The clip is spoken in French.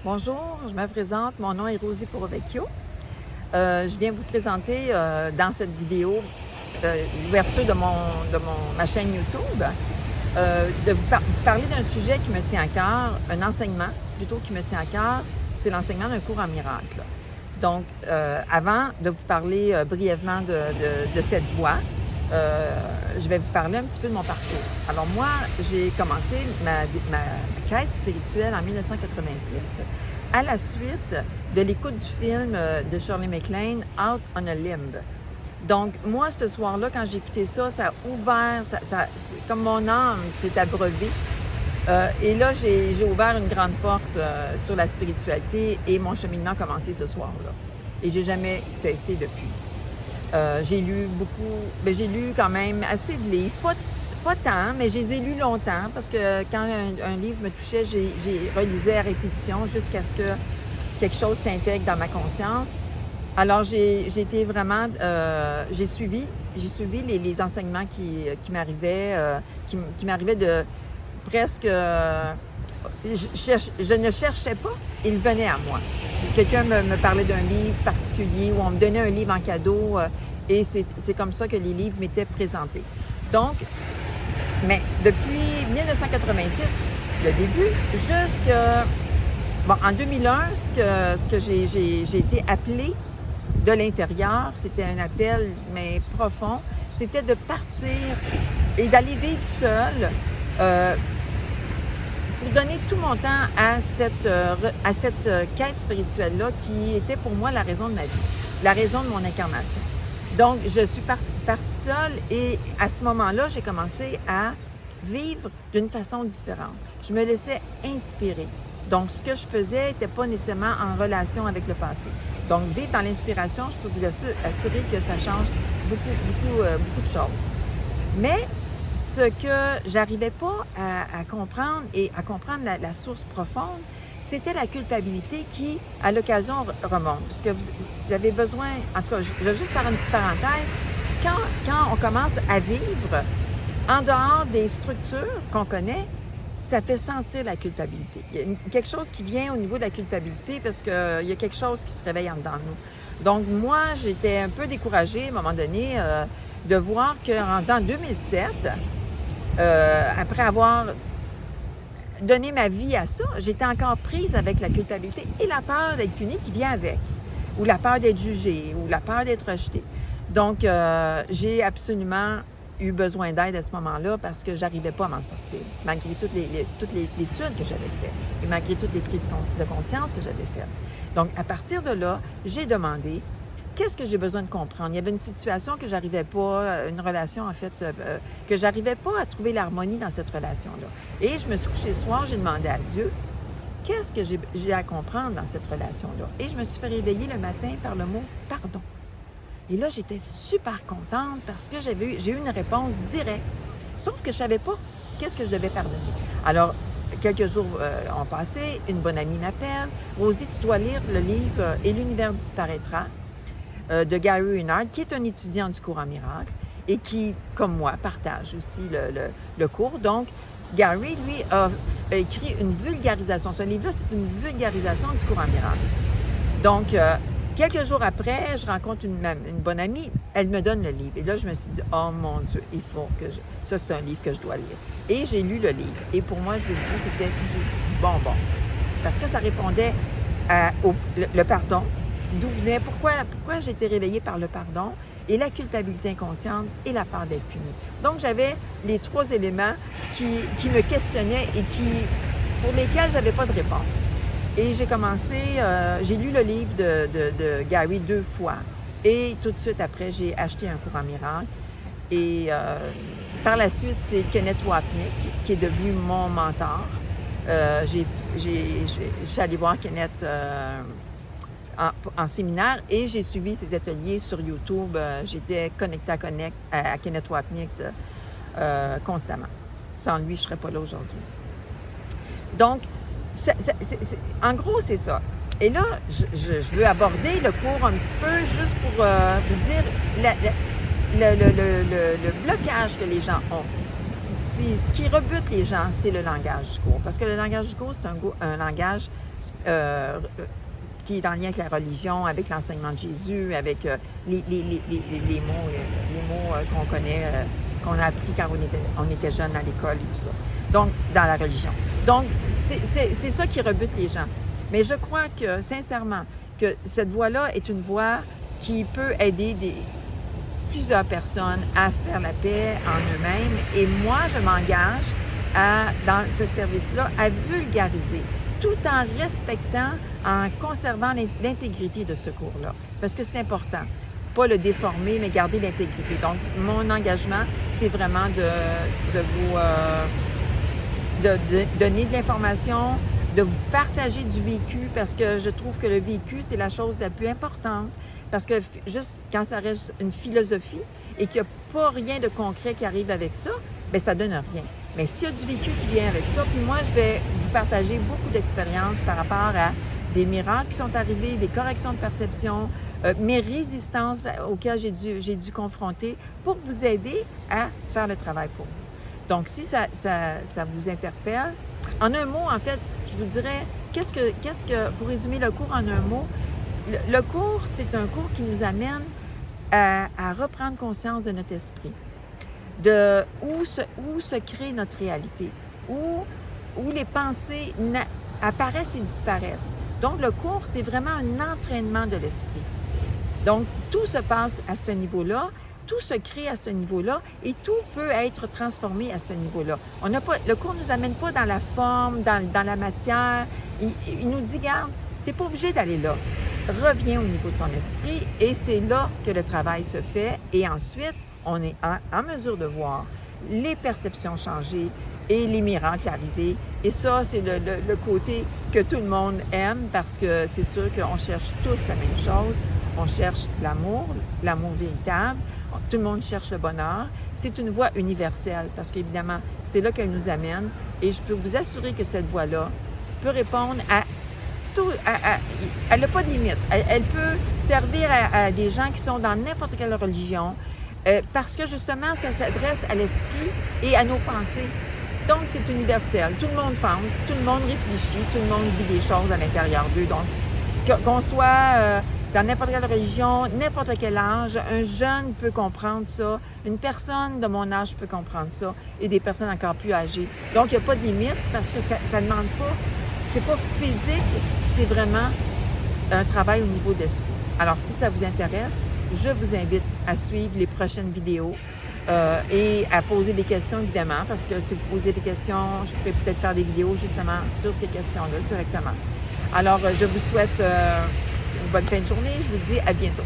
Bonjour, je me présente. Mon nom est Rosie Porovecchio. Je viens vous présenter dans cette vidéo l'ouverture de ma chaîne YouTube, de vous parler d'un sujet qui me tient à cœur, un enseignement plutôt qui me tient à cœur, c'est l'enseignement d'un cours en miracle. Donc, avant de vous parler brièvement de cette voie, je vais vous parler un petit peu de mon parcours. Alors moi, j'ai commencé ma quête spirituelle en 1986 à la suite de l'écoute du film de Shirley MacLaine, Out on a Limb. Donc moi, ce soir-là, quand j'ai écouté ça, ça a ouvert, c'est comme mon âme s'est abreuvée. Et là, j'ai ouvert une grande porte sur la spiritualité et mon cheminement a commencé ce soir-là. Et j'ai jamais cessé depuis. J'ai lu beaucoup, j'ai lu quand même assez de livres, pas tant, mais je les ai lus longtemps parce que quand un livre me touchait, j'ai relisais à répétition jusqu'à ce que quelque chose s'intègre dans ma conscience. Alors j'ai été vraiment, j'ai suivi les enseignements qui m'arrivaient, qui m'arrivaient de presque, je ne cherchais pas, ils venaient à moi. Quelqu'un me parlait d'un livre particulier ou on me donnait un livre en cadeau et c'est comme ça que les livres m'étaient présentés. Donc, mais depuis 1986, le début, jusqu'à... Bon, en 2001, ce que j'ai été appelée de l'intérieur, c'était un appel, mais profond, c'était de partir et d'aller vivre seule pour donner tout mon temps à cette quête spirituelle-là qui était pour moi la raison de ma vie, la raison de mon incarnation. Donc, je suis partie seule et à ce moment-là, j'ai commencé à vivre d'une façon différente. Je me laissais inspirer. Donc, ce que je faisais n'était pas nécessairement en relation avec le passé. Donc, vivre dans l'inspiration, je peux vous assurer que ça change beaucoup de choses. Mais ce que j'arrivais pas à comprendre et à comprendre la source profonde, c'était la culpabilité qui, à l'occasion, remonte. Parce que vous avez besoin, en tout cas, je vais juste faire une petite parenthèse, quand on commence à vivre en dehors des structures qu'on connaît, ça fait sentir la culpabilité. Il y a quelque chose qui vient au niveau de la culpabilité parce qu'il y a quelque chose qui se réveille en dedans de nous. Donc, moi, j'étais un peu découragée à un moment donné de voir que, rendu en 2007, après avoir donné ma vie à ça, j'étais encore prise avec la culpabilité et la peur d'être punie qui vient avec, ou la peur d'être jugée, ou la peur d'être rejetée. Donc, j'ai absolument eu besoin d'aide à ce moment-là parce que j'arrivais pas à m'en sortir, malgré toutes les études que j'avais faites et malgré toutes les prises de conscience que j'avais faites. Donc, à partir de là, j'ai demandé qu'est-ce que j'ai besoin de comprendre. Il y avait une situation que j'arrivais pas, une relation en fait, que j'arrivais pas à trouver l'harmonie dans cette relation-là. Et je me suis couchée ce soir, j'ai demandé à Dieu, qu'est-ce que j'ai à comprendre dans cette relation-là? Et je me suis fait réveiller le matin par le mot « pardon ». Et là, j'étais super contente parce que j'ai eu une réponse directe. Sauf que je ne savais pas qu'est-ce que je devais pardonner. Alors, quelques jours ont passé, une bonne amie m'appelle. « Rosie, tu dois lire le livre « Et l'univers disparaîtra » de Gary Renard, qui est un étudiant du cours en miracle et qui, comme moi, partage aussi le cours. Donc, Gary, lui, a écrit une vulgarisation. Ce livre-là, c'est une vulgarisation du cours en miracle. Donc, quelques jours après, je rencontre une bonne amie, elle me donne le livre. Et là, je me suis dit, oh mon Dieu, il faut que ça, c'est un livre que je dois lire. Et j'ai lu le livre. Et pour moi, je vous dis, c'était du bonbon. Parce que ça répondait le pardon, d'où venait, pourquoi j'ai été réveillée par le pardon et la culpabilité inconsciente et la peur d'être punie. Donc, j'avais les trois éléments qui me questionnaient et pour lesquels je n'avais pas de réponse. Et j'ai commencé, j'ai lu le livre de Gary 2 fois et tout de suite après, j'ai acheté un cours en miracle. Et par la suite, c'est Kenneth Wapnick qui est devenu mon mentor. Je suis allée voir Kenneth en séminaire et j'ai suivi ses ateliers sur YouTube. J'étais connectée à Kenneth Wapnick constamment. Sans lui, je ne serais pas là aujourd'hui. Donc, en gros, c'est ça. Et là, je veux aborder le cours un petit peu juste pour vous dire le blocage que les gens ont. Ce qui rebute les gens, c'est le langage du cours. Parce que le langage du cours, c'est un langage qui est en lien avec la religion, avec l'enseignement de Jésus, avec les mots qu'on connaît, qu'on a appris quand on était jeune à l'école et tout ça. Donc, dans la religion. Donc, c'est ça qui rebute les gens. Mais je crois que, sincèrement, que cette voie-là est une voie qui peut aider plusieurs personnes à faire la paix en eux-mêmes. Et moi, je m'engage dans ce service-là à vulgariser, tout en respectant, en conservant l'intégrité de ce cours-là. Parce que c'est important. Pas le déformer, mais garder l'intégrité. Donc, mon engagement, c'est vraiment de vous donner de l'information, de vous partager du vécu, parce que je trouve que le vécu, c'est la chose la plus importante. Parce que juste quand ça reste une philosophie et qu'il n'y a pas rien de concret qui arrive avec ça, bien, ça ne donne rien. Mais s'il y a du vécu qui vient avec ça, puis moi, je vais vous partager beaucoup d'expériences par rapport à des miracles qui sont arrivés, des corrections de perception, mes résistances auxquelles j'ai dû confronter pour vous aider à faire le travail pour vous. Donc, si ça vous interpelle, en un mot, en fait, je vous dirais, pour résumer le cours en un mot, le cours, c'est un cours qui nous amène à reprendre conscience de notre esprit, de où se crée notre réalité, où les pensées apparaissent et disparaissent. Donc, le cours, c'est vraiment un entraînement de l'esprit. Donc, tout se passe à ce niveau-là, tout se crée à ce niveau-là et tout peut être transformé à ce niveau-là. Le cours ne nous amène pas dans la forme, dans la matière. Il nous dit, garde, tu n'es pas obligé d'aller là. Reviens au niveau de ton esprit et c'est là que le travail se fait. Et ensuite, on est en mesure de voir les perceptions changer et les miracles arriver. Et ça, c'est le côté que tout le monde aime parce que c'est sûr qu'on cherche tous la même chose. On cherche l'amour véritable. Tout le monde cherche le bonheur. C'est une voie universelle parce qu'évidemment, c'est là qu'elle nous amène. Et je peux vous assurer que cette voie-là peut répondre à tout. Elle n'a pas de limite. Elle peut servir à des gens qui sont dans n'importe quelle religion parce que justement, ça s'adresse à l'esprit et à nos pensées. Donc, c'est universel. Tout le monde pense, tout le monde réfléchit, tout le monde vit des choses à l'intérieur d'eux. Donc, qu'on soit dans n'importe quelle religion, n'importe quel âge, un jeune peut comprendre ça, une personne de mon âge peut comprendre ça, et des personnes encore plus âgées. Donc, il n'y a pas de limite parce que ça ne demande pas, c'est pas physique, c'est vraiment un travail au niveau d'esprit. Alors, si ça vous intéresse, je vous invite à suivre les prochaines vidéos et à poser des questions, évidemment, parce que si vous posez des questions, je pourrais peut-être faire des vidéos justement sur ces questions-là directement. Alors, je vous souhaite une bonne fin de journée. Je vous dis à bientôt.